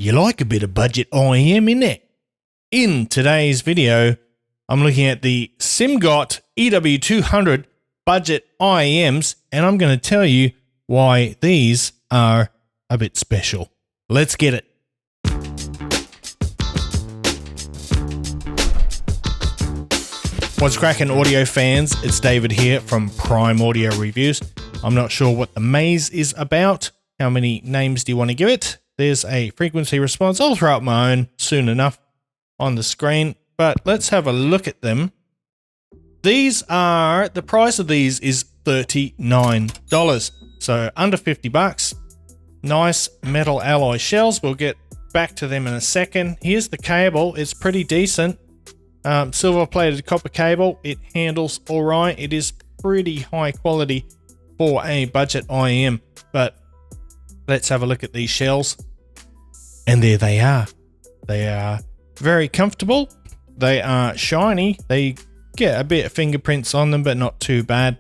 You like a bit of budget IM, innit? In today's video, I'm looking at the Simgot EW200 budget IMs, and I'm going to tell you why these are a bit special. Let's get it. What's cracking, audio fans? It's David here from Prime Audio Reviews. I'm not sure what the maze is about. How many names do you want to give it? There's a frequency response. I'll throw up my own soon enough on the screen, but let's have a look at them. The price of these is $39. So under 50 bucks. Nice metal alloy shells. We'll get back to them in a second. Here's the cable. It's pretty decent. Silver plated copper cable. It handles all right. It is pretty high quality for a budget IM, but let's have a look at these shells. And there they are. They are very comfortable. They are shiny. They get a bit of fingerprints on them, but not too bad.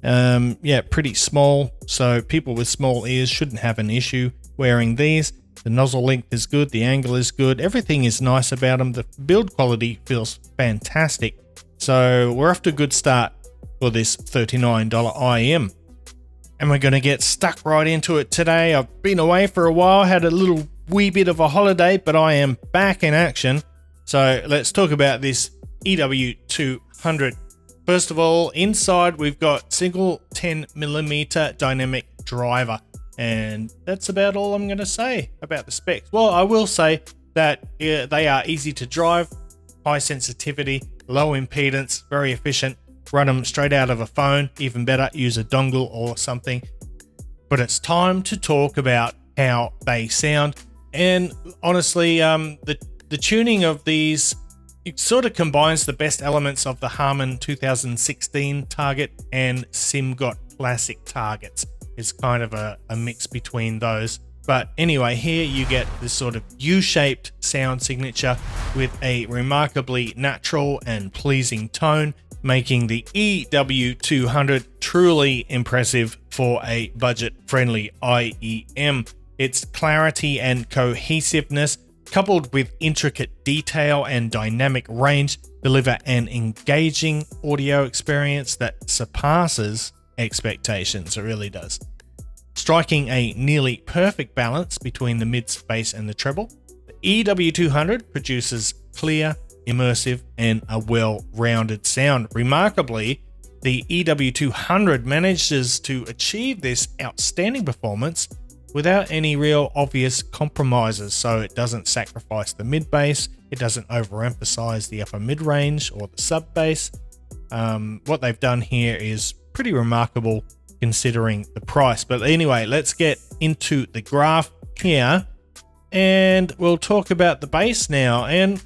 Yeah, pretty small. So people with small ears shouldn't have an issue wearing these. The nozzle length is good. The angle is good. Everything is nice about them. The build quality feels fantastic. So we're off to a good start for this $39 IM. And we're going to get stuck right into it today. I've been away for a while, had a little wee bit of a holiday, but I am back in action. So let's talk about this EW200. First of all, inside we've got single 10mm dynamic driver. And that's about all I'm going to say about the specs. Well, I will say that they are easy to drive, high sensitivity, low impedance, very efficient. Run them straight out of a phone, even better, use a dongle or something. But it's time to talk about how they sound. And honestly, the tuning of these, it sort of combines the best elements of the Harman 2016 target and Simgot classic targets. It's kind of a mix between those. But anyway, here you get this sort of U-shaped sound signature with a remarkably natural and pleasing tone, making the EW200 truly impressive for a budget-friendly IEM. Its clarity and cohesiveness, coupled with intricate detail and dynamic range, deliver an engaging audio experience that surpasses expectations. It really does. Striking a nearly perfect balance between the mid, bass, and the treble, the EW200 produces clear, immersive, and a well-rounded sound. Remarkably, the EW200 manages to achieve this outstanding performance without any real obvious compromises. So it doesn't sacrifice the mid bass, it doesn't overemphasize the upper mid range or the sub bass. What they've done here is pretty remarkable considering the price. But anyway, let's get into the graph here and we'll talk about the bass now. And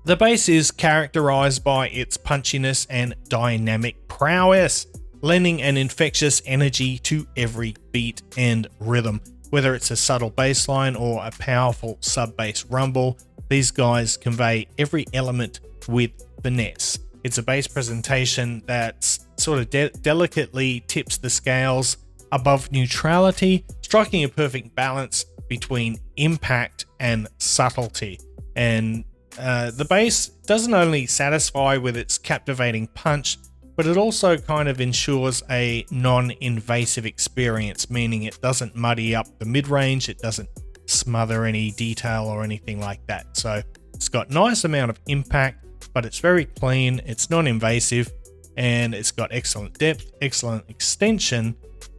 the bass is characterized by its punchiness and dynamic prowess, lending an infectious energy to every beat and rhythm. Whether it's a subtle bass line or a powerful sub-bass rumble, these guys convey every element with finesse. It's a bass presentation that sort of delicately tips the scales above neutrality, striking a perfect balance between impact and subtlety. And the bass doesn't only satisfy with its captivating punch, but it also kind of ensures a non-invasive experience, meaning it doesn't muddy up the mid-range, it doesn't smother any detail or anything like that. So it's got nice amount of impact, but it's very clean, it's non-invasive, and it's got excellent depth, excellent extension,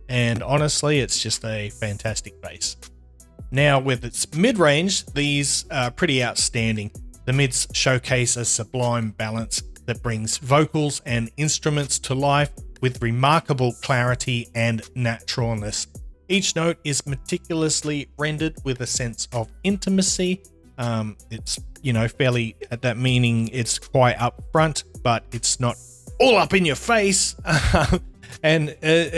and honestly, it's just a fantastic bass. Now with its mid-range, these are pretty outstanding. The mids showcase a sublime balance that brings vocals and instruments to life with remarkable clarity and naturalness. Each note is meticulously rendered with a sense of intimacy. It's, fairly, at that meaning it's quite upfront, but it's not all up in your face. And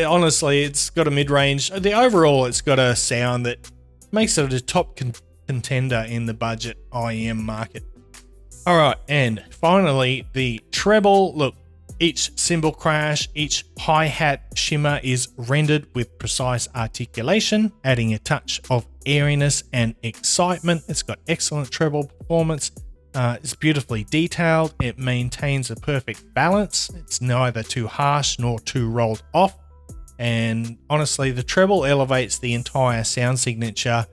honestly, it's got a mid-range. Overall, it's got a sound that makes it a top contender in the budget IEM market. All right, and finally, the treble. Look, each cymbal crash, each hi-hat shimmer is rendered with precise articulation, adding a touch of airiness and excitement. It's got excellent treble performance. It's beautifully detailed. It maintains a perfect balance. It's neither too harsh nor too rolled off. And honestly, the treble elevates the entire sound signature.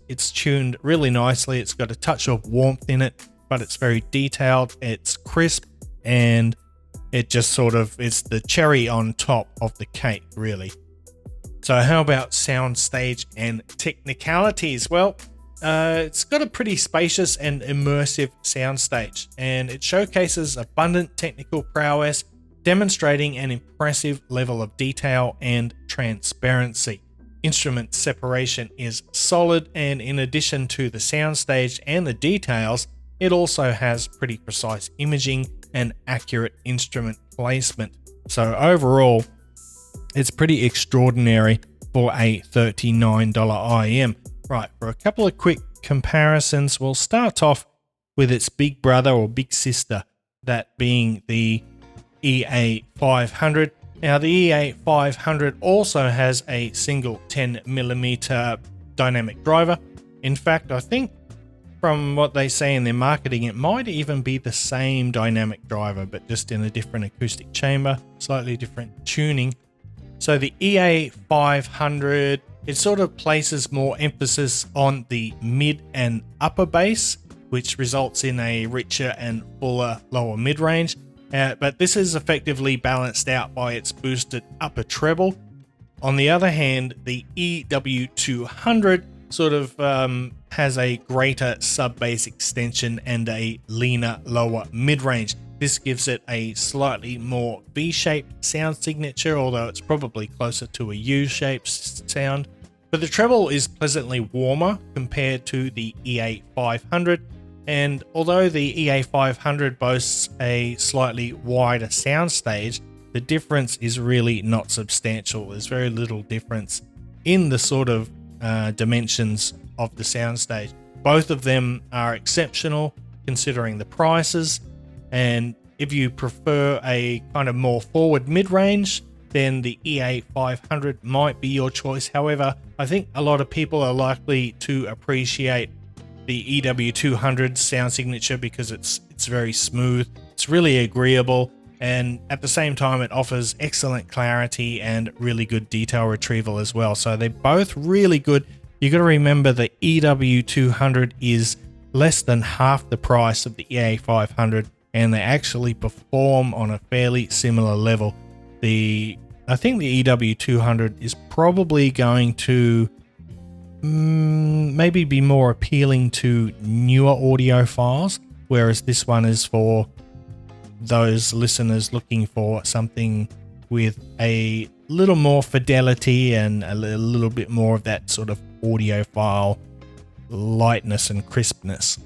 It's tuned really nicely. It's got a touch of warmth in it, but it's very detailed. It's crisp, and it just sort of is the cherry on top of the cake, really. So how about soundstage and technicalities? Well, it's got a pretty spacious and immersive soundstage, and it showcases abundant technical prowess, demonstrating an impressive level of detail and transparency. Instrument separation is solid, and in addition to the soundstage and the details, it also has pretty precise imaging and accurate instrument placement. So overall, it's pretty extraordinary for a $39 IM. Right, for a couple of quick comparisons, we'll start off with its big brother or big sister, that being the EA500. Now, the EA500 also has a single 10mm dynamic driver. In fact, I think from what they say in their marketing, it might even be the same dynamic driver, but just in a different acoustic chamber, slightly different tuning. So the EA500, it sort of places more emphasis on the mid and upper bass, which results in a richer and fuller lower mid-range. But this is effectively balanced out by its boosted upper treble. On the other hand, the EW200 sort of has a greater sub-bass extension and a leaner lower mid-range. This gives it a slightly more V-shaped sound signature, although it's probably closer to a U-shaped sound. But the treble is pleasantly warmer compared to the EA500. And although the EA500 boasts a slightly wider soundstage, the difference is really not substantial. There's very little difference in the sort of dimensions of the soundstage. Both of them are exceptional considering the prices, and if you prefer a kind of more forward mid-range, then the EA500 might be your choice. However, I think a lot of people are likely to appreciate the EW200 sound signature because it's very smooth, it's really agreeable, and at the same time it offers excellent clarity and really good detail retrieval as well. So they're both really good. You got to remember the EW200 is less than half the price of the EA500, and they actually perform on a fairly similar level. I think the EW200 is probably going to maybe be more appealing to newer audiophiles, whereas this one is for those listeners looking for something with a little more fidelity and a little bit more of that sort of audiophile lightness and crispness.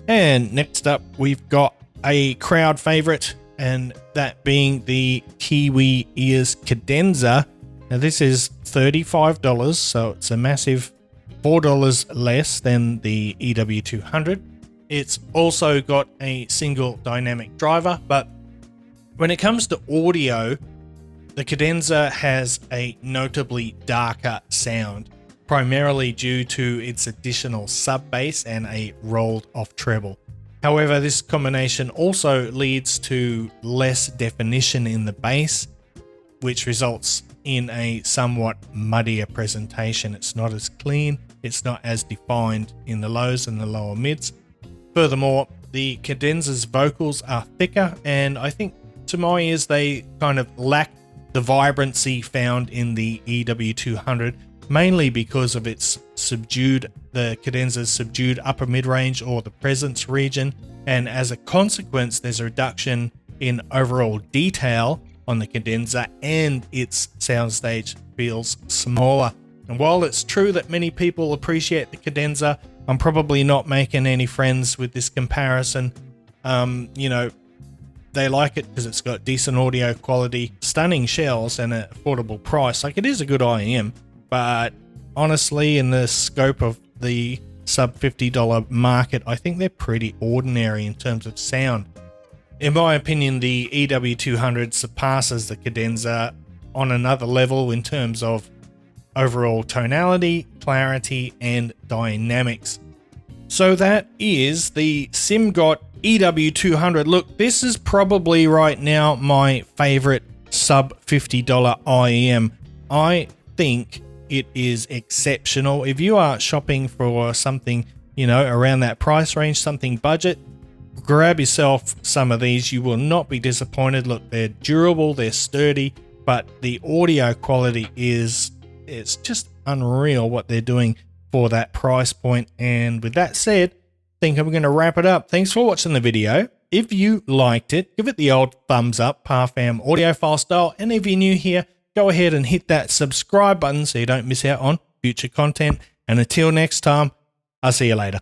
And next up, we've got a crowd favorite, and that being the Kiwi Ears Cadenza. Now this is $35, so it's a massive $4 less than the EW200. It's also got a single dynamic driver, but when it comes to audio, the Cadenza has a notably darker sound, primarily due to its additional sub-bass and a rolled off treble. However, this combination also leads to less definition in the bass, which results in a somewhat muddier presentation. It's not as clean, it's not as defined in the lows and the lower mids. Furthermore, the Cadenza's vocals are thicker, and I think to my ears they kind of lack the vibrancy found in the EW200, mainly because of its the Cadenza's subdued upper mid-range or the presence region, and as a consequence there's a reduction in overall detail on the Cadenza, and its soundstage feels smaller. And while it's true that many people appreciate the Cadenza, I'm probably not making any friends with this comparison. They like it because it's got decent audio quality, stunning shells, and an affordable price. Like, it is a good IM, but honestly, in the scope of the sub $50 market, I think they're pretty ordinary in terms of sound. In my opinion, the EW200 surpasses the Cadenza on another level in terms of overall tonality, clarity, and dynamics. So that is the Simgot EW200. Look, this is probably right now my favorite sub $50 IEM. I think it is exceptional. If you are shopping for something, you know, around that price range, something budget, grab yourself some of these. You will not be disappointed. Look, they're durable, they're sturdy, but the audio quality it's just unreal what they're doing for that price point. And with that said, I think I'm going to wrap it up. Thanks for watching the video. If you liked it, give it the old thumbs up, Parfam audiophile style. And if you're new here, go ahead and hit that subscribe button so you don't miss out on future content. And until next time, I'll see you later.